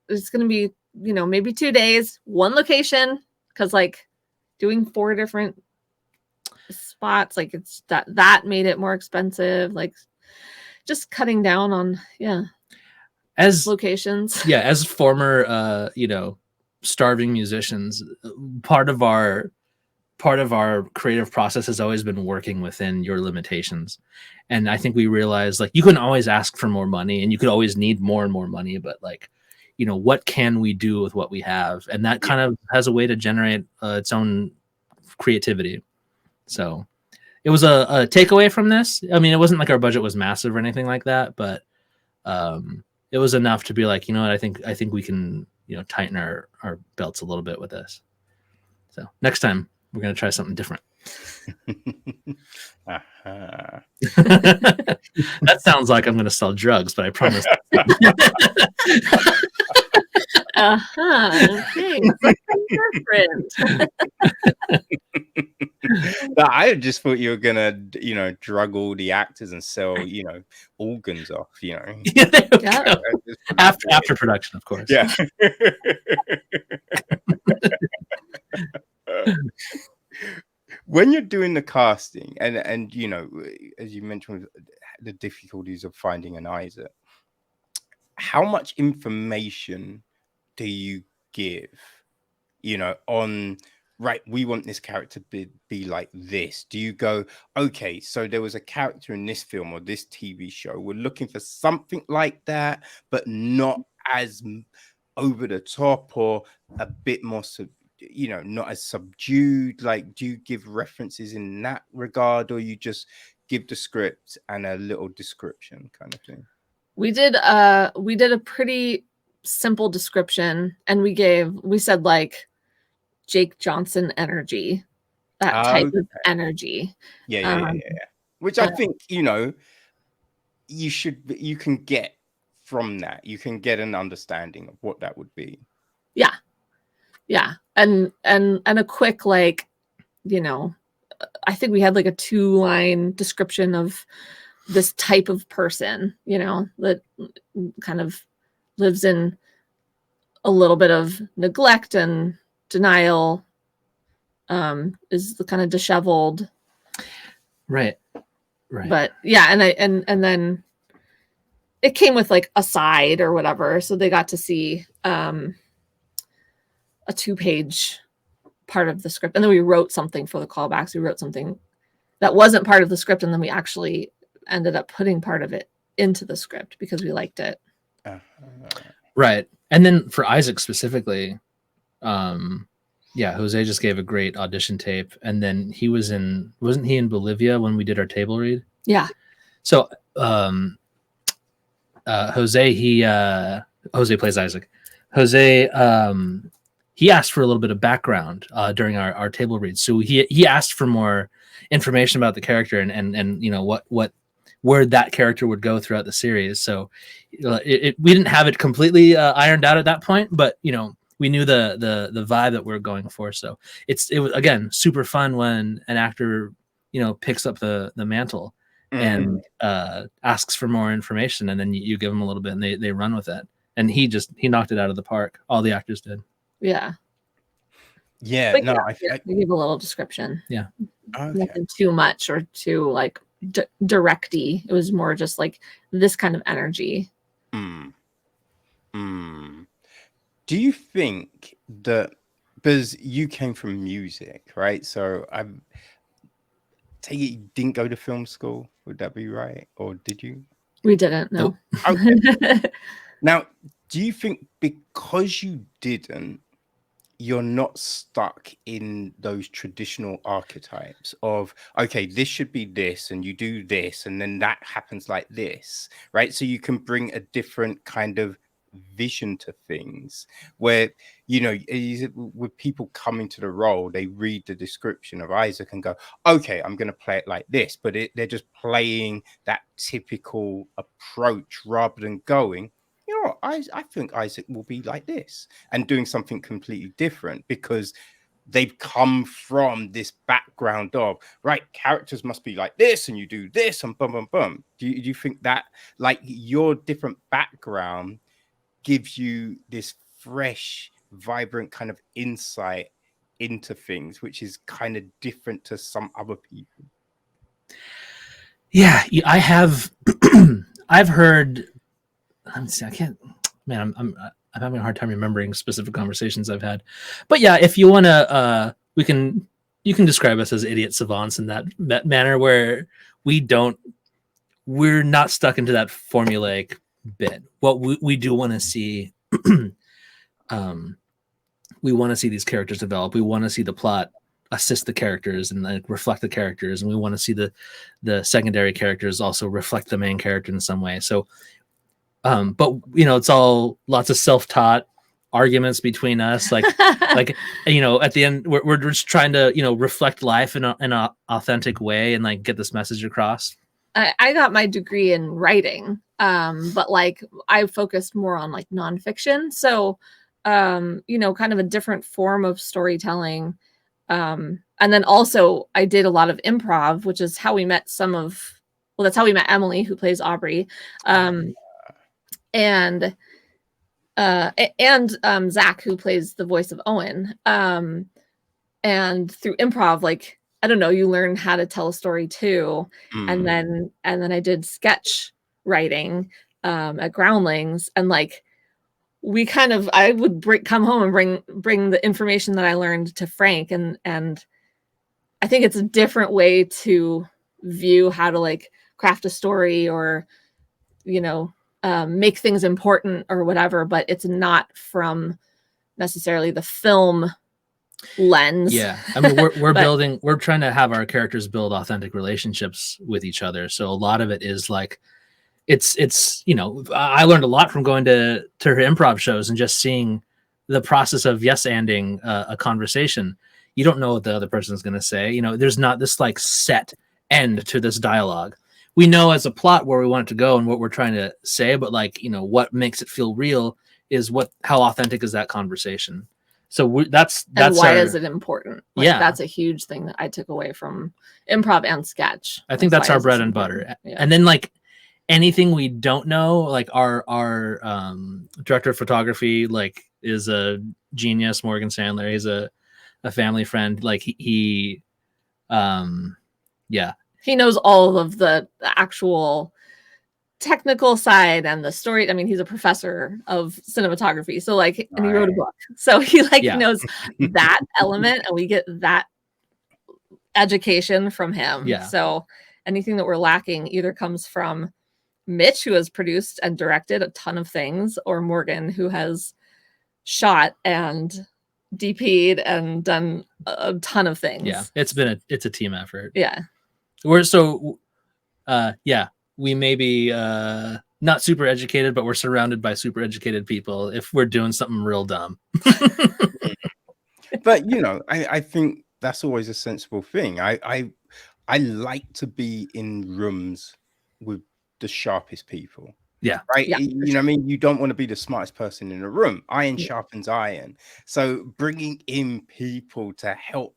it's going to be, maybe 2 days, one location. Cause like doing 4 different spots, like it's that made it more expensive. Like just cutting down on, as locations. Yeah. As former, starving musicians, part of our creative process has always been working within your limitations. And I think we realized like you can always ask for more money and you could always need more and more money, but like, what can we do with what we have? And that kind of has a way to generate its own creativity. So it was a takeaway from this. I mean, it wasn't like our budget was massive or anything like that, but it was enough to be like, what, I think we can, tighten our belts a little bit with this. So next time we're going to try something different. That sounds like I'm going to sell drugs, but I promise. Okay. Different. I just thought you were gonna, drug all the actors and sell, organs off, Yeah. After production, of course. Yeah. When you're doing the casting and as you mentioned the difficulties of finding an Isaac, how much information do you give on right, we want this character to be like this? Do you go, okay, so there was a character in this film or this TV show, we're looking for something like that but not as over the top or a bit more not as subdued? Like, do you give references in that regard, or you just give the script and a little description kind of thing? We did a pretty simple description, and we said like Jake Johnson energy, that type of energy. Yeah. Which I think you can get from that. You can get an understanding of what that would be. Yeah. And a quick, like, I think we had like a 2-line description of this type of person, that kind of lives in a little bit of neglect and denial, is the kind of disheveled. Right. But yeah. And then it came with like a side or whatever. So they got to see, a 2-page part of the script, and then we wrote something for the callbacks. We wrote something that wasn't part of the script, and then we actually ended up putting part of it into the script because we liked it. Right. And then for Isaac specifically, Jose just gave a great audition tape, and then wasn't he in Bolivia when we did our table read? Yeah. So Jose plays Isaac. Jose he asked for a little bit of background during our table read. So he asked for more information about the character and what where that character would go throughout the series. So we didn't have it completely ironed out at that point, but we knew the vibe that we're going for. So it was, again, super fun when an actor picks up the mantle and asks for more information, and then you give them a little bit and they run with it. And he knocked it out of the park. All the actors did. Yeah. Yeah. No, we give a little description. Yeah. Okay. Nothing too much or too like directy. It was more just like this kind of energy. Do you think that, because you came from music, right? So I take it you didn't go to film school, would that be right? Or did you? We didn't, no. Nope. Okay. Now, do you think because you didn't, you're not stuck in those traditional archetypes of, okay, this should be this, and you do this, and then that happens like this, right? So you can bring a different kind of vision to things where, with people coming to the role, they read the description of Isaac and go, okay, I'm going to play it like this, but they're just playing that typical approach rather than going, I think Isaac will be like this, and doing something completely different because they've come from this background of, right, characters must be like this, and you do this, and bum, bum, bum. Do you think that, like, your different background gives you this fresh, vibrant kind of insight into things, which is kind of different to some other people? Yeah, I have. I've heard. Let's see. I can't. Man, I'm having a hard time remembering specific conversations I've had. But yeah, if you want to, you can describe us as idiot savants in that manner, where we're not stuck into that formulaic bit. What we do want to see, we want to see these characters develop. We want to see the plot assist the characters and like reflect the characters, and we want to see the secondary characters also reflect the main character in some way. So. But it's all lots of self-taught arguments between us, like at the end we're just trying to reflect life in an authentic way and like get this message across. I got my degree in writing, but like I focused more on like nonfiction, so kind of a different form of storytelling, and then also I did a lot of improv, which is how we met that's how we met Emily, who plays Aubrey. And Zach, who plays the voice of Owen. And through improv, like, I don't know, you learn how to tell a story too. And then I did sketch writing at Groundlings, and like I would come home and bring the information that I learned to Frank, and I think it's a different way to view how to like craft a story or make things important or whatever, but it's not from necessarily the film lens. Yeah, I mean, we're trying to have our characters build authentic relationships with each other. So a lot of it is like, it's I learned a lot from going to her improv shows and just seeing the process of yes-anding a conversation. You don't know what the other person is going to say. There's not this like set end to this dialogue. We know as a plot where we want it to go and what we're trying to say, but like, what makes it feel real is how authentic is that conversation. So that's why is it important? Like, yeah, that's a huge thing that I took away from improv and sketch. I think that's our bread and butter. Yeah. And then like anything we don't know, like our director of photography, like, is a genius, Morgan Sandler. He's a family friend. Like he knows all of the actual technical side and the story. I mean, he's a professor of cinematography, so like, and he wrote a book, so he knows that element, and we get that education from him. Yeah. So anything that we're lacking either comes from Mitch, who has produced and directed a ton of things, or Morgan, who has shot and DP'd and done a ton of things. Yeah, it's a team effort. Yeah. We may be not super educated, but we're surrounded by super educated people if we're doing something real dumb. But I think that's always a sensible thing. I like to be in rooms with the sharpest people. Yeah. Right. Yeah, You know what I mean? You don't want to be the smartest person in the room. Iron sharpens iron. So bringing in people to help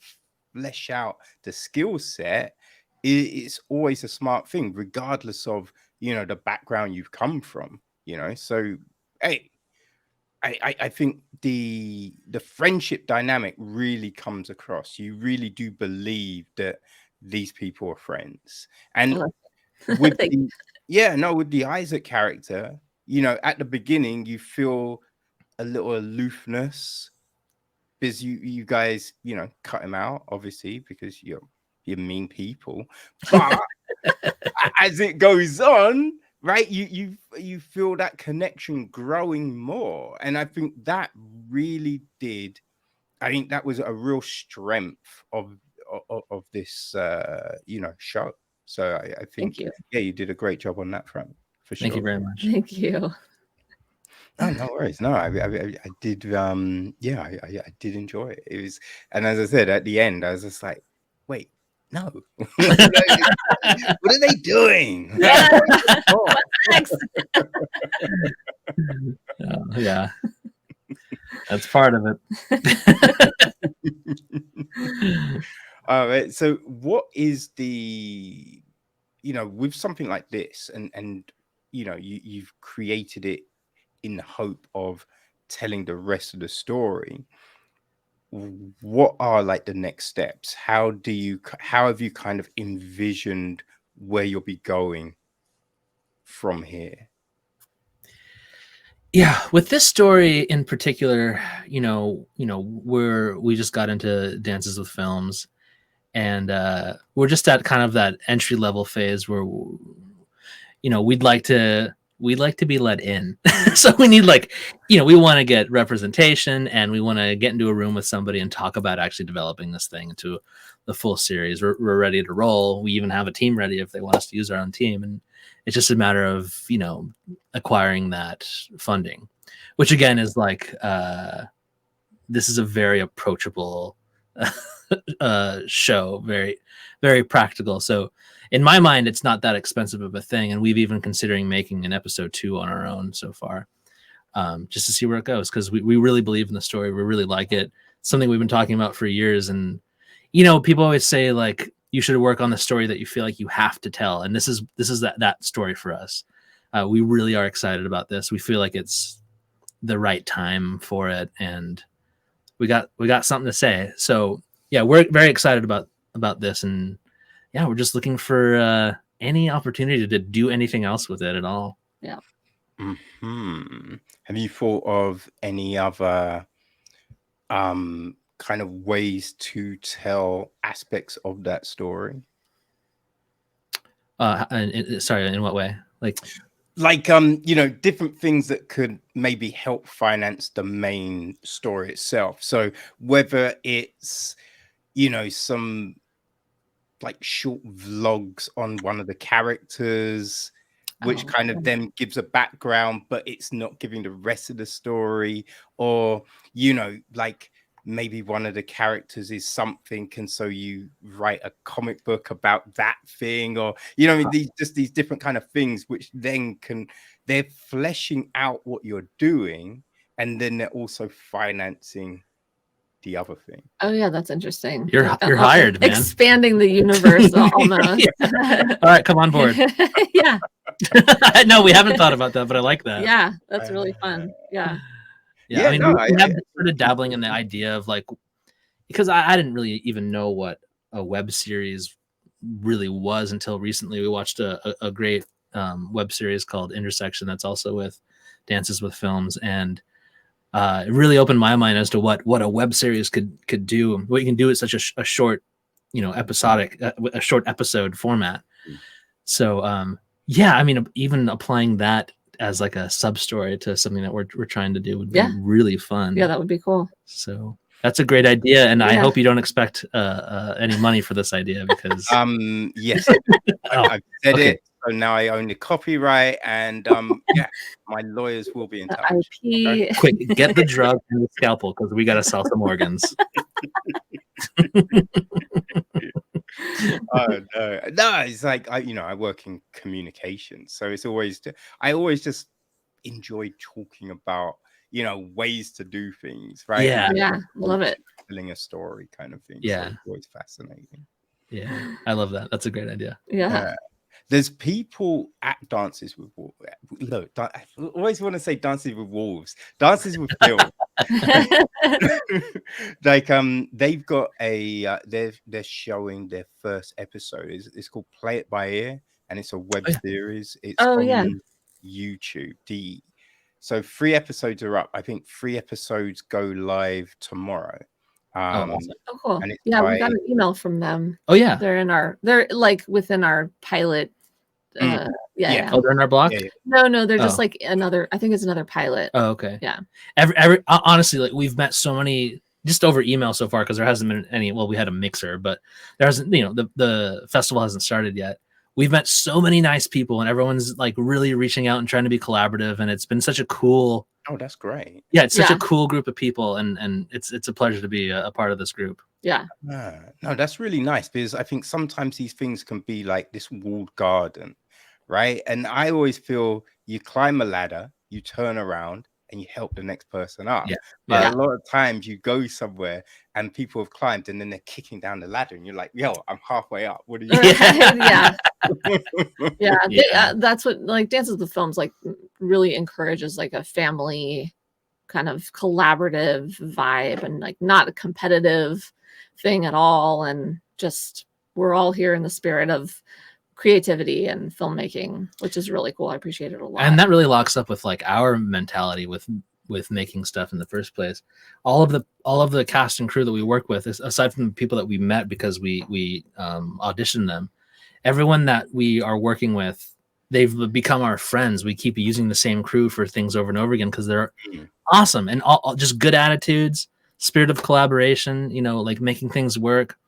flesh out the skill set is always a smart thing, regardless of, you know, the background you've come from, you know. So, hey, I think the friendship dynamic really comes across. You really do believe that these people are friends. And with Thank the with the Isaac character, you know, at the beginning you feel a little aloofness because you guys, you know, cut him out, obviously, because you're mean people. But as it goes on, right, you feel that connection growing more. And I think that really did, I think that was a real strength of this you know, show. So I think, Thank you. yeah, you did a great job on that front, for sure. Thank you very much. Thank you. Oh, no worries. No, I did. Yeah, I did enjoy it. It was, and as I said at the end, I was just like, wait, no, what are they doing? Yeah. Oh. Thanks. Yeah, that's part of it. All right. So, what is the, you know, with something like this, and you know, you've created it in the hope of telling the rest of the story. What are like the next steps? How have you kind of envisioned where you'll be going from here? Yeah, with this story in particular, we just got into Dances with Films, and we're just at kind of that entry level phase where, we'd like to be let in. So we need, we want to get representation, and we want to get into a room with somebody and talk about actually developing this thing into the full series. We're ready to roll. We even have a team ready if they want us to use our own team, and it's just a matter of acquiring that funding, which again is this is a very approachable show, very, very practical. So in my mind, it's not that expensive of a thing, and we've even considering making an episode 2 on our own so far, just to see where it goes, because we really believe in the story. We really like it. It's something we've been talking about for years, and people always say you should work on the story that you feel like you have to tell, and this is that story for us. We really are excited about this. We feel like it's the right time for it, and we got something to say. So yeah, we're very excited about this, and yeah, we're just looking for any opportunity to do anything else with it at all. Yeah. Mm-hmm. Have you thought of any other kind of ways to tell aspects of that story? Sorry, in what way? Different things that could maybe help finance the main story itself. So whether it's, some short vlogs on one of the characters, which kind of then gives a background, but it's not giving the rest of the story, or, maybe one of the characters is something, and so you write a comic book about that thing, or these different kind of things, which then they're fleshing out what you're doing, and then they're also financing the other thing. Oh yeah, that's interesting. You're hired, man. Expanding the universe almost. Yeah. All right, come on board. Yeah. No, we haven't thought about that, but I like that. Yeah, that's really fun. Yeah. Yeah, I mean, we have started dabbling in the idea of because I didn't really even know what a web series really was until recently. We watched a great web series called Intersection that's also with Dances with Films, and it really opened my mind as to what a web series could do. What you can do is such a short, episodic, a short episode format. So yeah, I mean, even applying that as a sub story to something that we're trying to do would be really fun. Yeah, that would be cool. So that's a great idea, and I hope you don't expect any money for this idea, because yes, I've said it. So now I own the copyright, and my lawyers will be in touch. IP. Okay? Quick, get the drug and the scalpel, because we got to sell some organs. Oh no, it's like I work in communication, so it's always I always just enjoy talking about ways to do things, right? And Yeah. the Yeah, love approach it. to telling a story kind of thing. So Yeah. it's always fascinating. Yeah. I love that. That's a great idea. Yeah. There's people at dances with wolves. Look, I always want to say dances with wolves, dances with Phil. Like they've got a they're showing their first episode. It's called Play It by Ear, and it's a web Oh, yeah. series. It's Oh, on yeah. YouTube. So 3 episodes are up. I think 3 episodes go live tomorrow. Awesome. Oh, cool. And it's Yeah, we by got an email from them. Oh yeah. They're like within our pilot. Yeah. Yeah. Oh, they're in our block. Yeah. No, they're just Oh. like I think it's another pilot. Oh, okay. Yeah. Every honestly, like we've met so many just over email so far because there hasn't been any. Well, we had a mixer, but there hasn't. The festival hasn't started yet. We've met so many nice people, and everyone's like really reaching out and trying to be collaborative, and it's been such a cool. Oh, that's great. Yeah, it's such a cool group of people, and it's a pleasure to be a part of this group. Yeah. No, that's really nice because I think sometimes these things can be like this walled garden, right? And I always feel you climb a ladder, you turn around, and you help the next person up. Yeah. But Yeah. a lot of times you go somewhere and people have climbed and then they're kicking down the ladder and you're like, yo, I'm halfway up. What are you Yeah. Yeah. Yeah. That's what like Dances with Films like really encourages like a family kind of collaborative vibe and like not a competitive thing at all. And just we're all here in the spirit of creativity and filmmaking, which is really cool. I appreciate it a lot. And that really locks up with like our mentality with making stuff in the first place. All of the cast and crew that we work with, aside from the people that we met because we auditioned them, everyone that we are working with, they've become our friends. We keep using the same crew for things over and over again because they're awesome and all just good attitudes, spirit of collaboration, like making things work.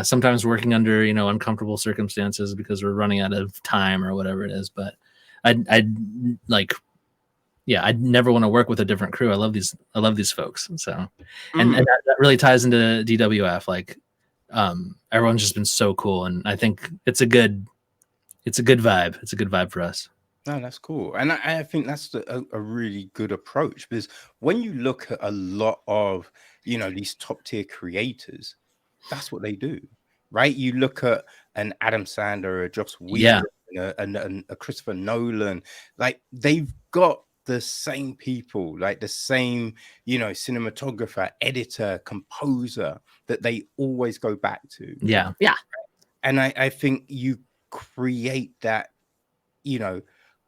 Sometimes working under uncomfortable circumstances because we're running out of time or whatever it is. But I'd never want to work with a different crew. I love these folks. So and that really ties into DWF. Like everyone's just been so cool, and I think it's a good vibe. It's a good vibe for us. No, that's cool. And I think that's a really good approach because when you look at a lot of, these top tier creators, that's what they do, right? You look at an Adam Sandler, a Joss Whedon, a Christopher Nolan, like they've got the same people, like the same, cinematographer, editor, composer that they always go back to. Yeah. And I think you create that,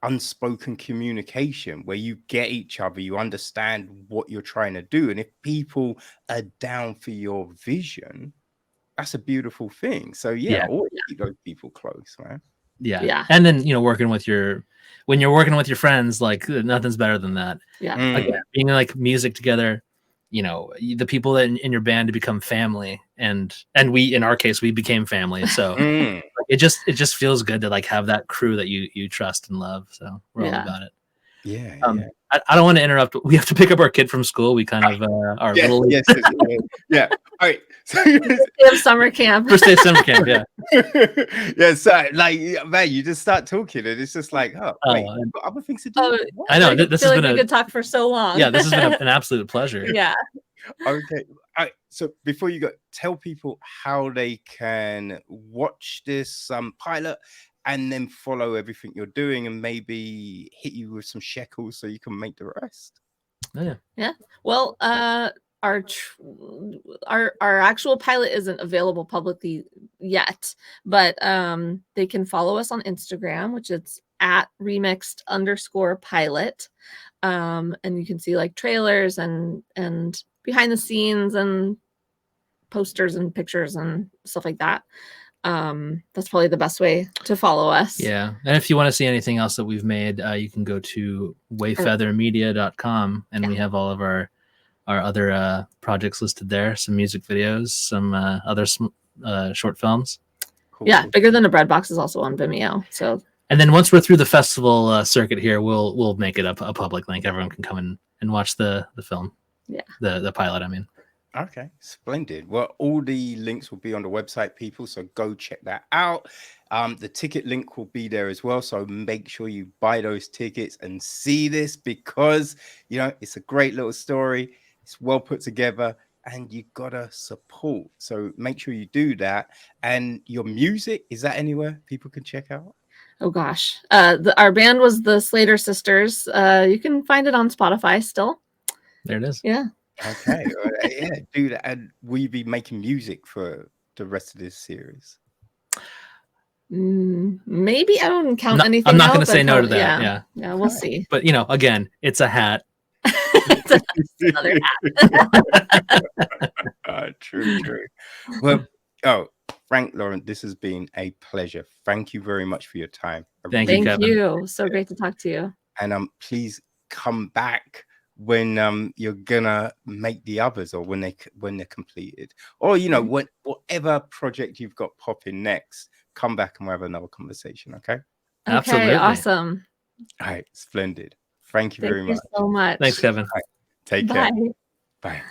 unspoken communication where you get each other, you understand what you're trying to do. And if people are down for your vision, that's a beautiful thing. So always keep those people close, man. Yeah. And then when you're working with your friends, like nothing's better than that. Again, being like music together, the people that in your band to become family, and we in our case we became family. So it just feels good to like have that crew that you trust and love. So we're all about it. I don't want to interrupt. We have to pick up our kid from school. We kind of are a little late. Yeah. All right. So summer camp. First day of summer camp. Yeah. Yeah. So like, man, you just start talking, and it's just like, wait, I've got other things to do. I know this has been we could talk for so long. Yeah, this has been an absolute pleasure. Yeah. Okay. All right. So before you go, tell people how they can watch this pilot and then follow everything you're doing and maybe hit you with some shekels so you can make the rest. Yeah. Well, our actual pilot isn't available publicly yet, but they can follow us on Instagram, which is at remixed_pilot. And you can see like trailers and behind the scenes and posters and pictures and stuff like that. That's probably the best way to follow us. Yeah. And if you want to see anything else that we've made, you can go to wayfeathermedia.com and we have all of our other projects listed there, some music videos, some other short films. Cool. Yeah, Bigger Than a Bread Box is also on Vimeo. So and then once we're through the festival circuit here, we'll make it a public link. Everyone can come and watch the film. Yeah. The pilot, I mean. Okay, splendid. Well, all the links will be on the website, people, so go check that out. The ticket link will be there as well, so make sure you buy those tickets and see this, because it's a great little story. It's well put together, and you gotta support. So make sure you do that. And your music, is that anywhere people can check out? Oh gosh, our band was the Slater Sisters. You can find it on Spotify still. There it is. Yeah. Okay, yeah, do that. And will you be making music for the rest of this series? Maybe. I don't count anything. I'm not going out, to say no to that. Yeah, Yeah, we'll see. But again, it's a hat. It's another hat. True. Well, Frank, Lauren, this has been a pleasure. Thank you very much for your time. Thank you, Kevin. You. So great to talk to you. And please come back when you're gonna make the others, or when they're completed, or whatever project you've got popping next. Come back and we'll have another conversation. Okay. Absolutely. Awesome. All right, splendid. Thank you very much. So much. Thanks, Kevin. Right, take care. Bye.